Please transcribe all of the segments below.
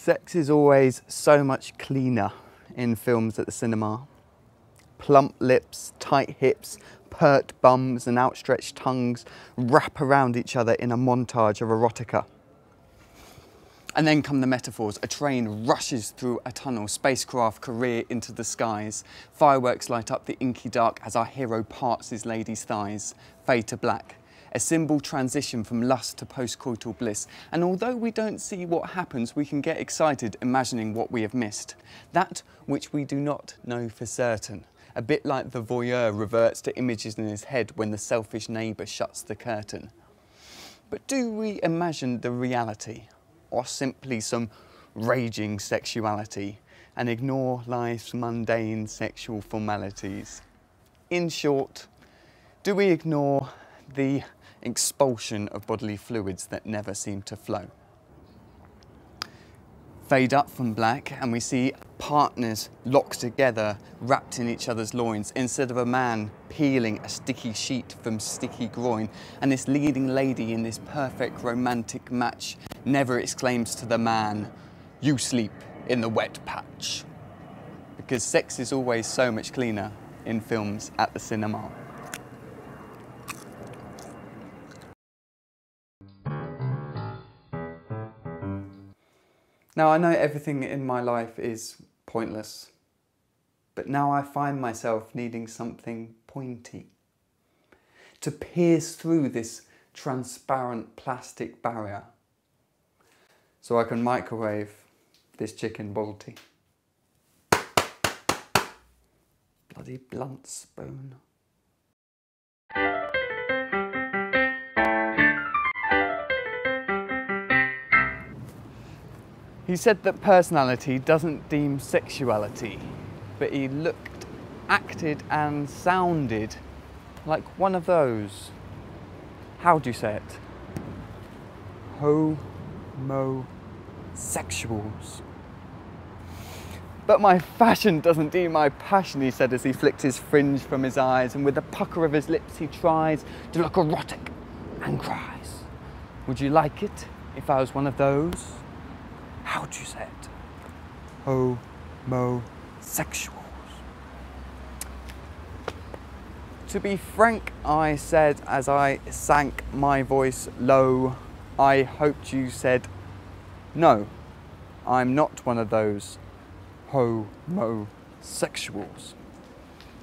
Sex is always so much cleaner in films at the cinema. Plump lips, tight hips, pert bums and outstretched tongues wrap around each other in a montage of erotica. And then come the metaphors. A train rushes through a tunnel, spacecraft career into the skies. Fireworks light up the inky dark as our hero parts his lady's thighs. Fade to black. A symbol transition from lust to post-coital bliss. And although we don't see what happens, we can get excited imagining what we have missed. That which we do not know for certain. A bit like the voyeur reverts to images in his head when the selfish neighbour shuts the curtain. But do we imagine the reality? Or simply some raging sexuality and ignore life's mundane sexual formalities? In short, do we ignore the expulsion of bodily fluids that never seem to flow? Fade up from black and we see partners locked together, wrapped in each other's loins, instead of a man peeling a sticky sheet from sticky groin. And this leading lady in this perfect romantic match never exclaims to the man, "You sleep in the wet patch." Because sex is always so much cleaner in films at the cinema. Now, I know everything in my life is pointless, but now I find myself needing something pointy to pierce through this transparent plastic barrier so I can microwave this chicken balti. Bloody blunt spoon. He said that personality doesn't deem sexuality, but he looked, acted and sounded like one of those. How do you say it? Homosexuals. But my fashion doesn't deem my passion, he said as he flicked his fringe from his eyes, and with a pucker of his lips he tries to look erotic and cries, "Would you like it if I was one of those?" How do you say it? Homosexuals. To be frank, I said as I sank my voice low, I hoped you said, "No, I'm not one of those homosexuals."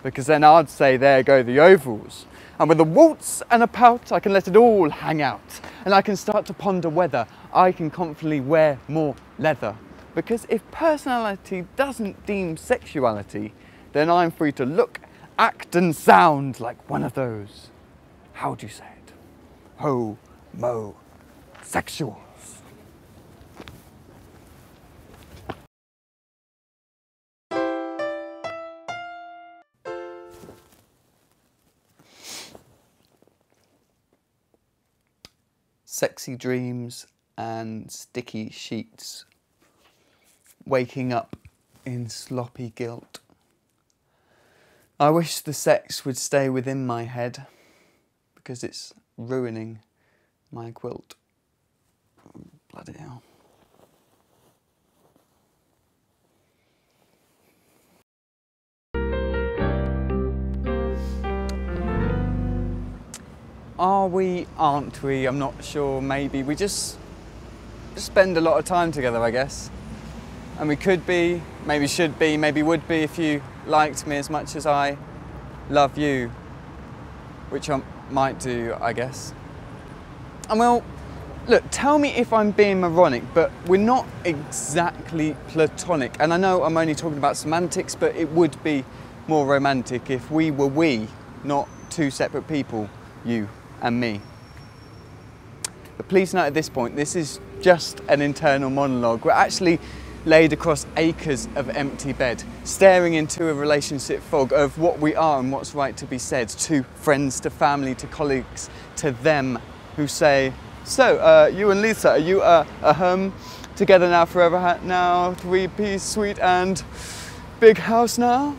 Because then I'd say, "There go the overalls." And with a waltz and a pout, I can let it all hang out. And I can start to ponder whether I can confidently wear more leather. Because if personality doesn't deem sexuality, then I'm free to look, act and sound like one of those. How do you say it? Homosexuals. Sexy dreams and sticky sheets, waking up in sloppy guilt. I wish the sex would stay within my head, because it's ruining my quilt. Bloody hell. Are we, aren't we? I'm not sure, maybe. We just spend a lot of time together, I guess. And we could be, maybe should be, maybe would be if you liked me as much as I love you. Which I might do, I guess. And well, look, tell me if I'm being moronic, but we're not exactly platonic. And I know I'm only talking about semantics, but it would be more romantic if we were we, not two separate people, you and me. But please note at this point, this is just an internal monologue. We're actually laid across acres of empty bed, staring into a relationship fog of what we are and what's right to be said to friends, to family, to colleagues, to them who say, "So, you and Lisa, are you together now, forever now, three-piece suite and big house now?"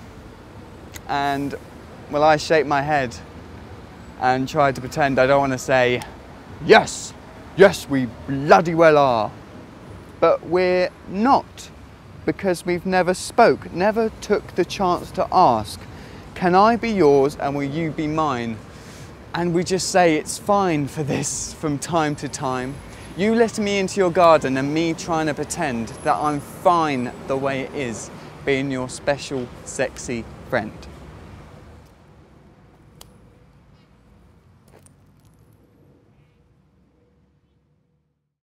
And, well, I shake my head and try to pretend I don't want to say, yes, we bloody well are. but we're not, because we've never spoke, never took the chance to ask, can I be yours and will you be mine? And we just say it's fine for this from time to time. You letting me into your garden and me trying to pretend that I'm fine the way it is, being your special, sexy friend.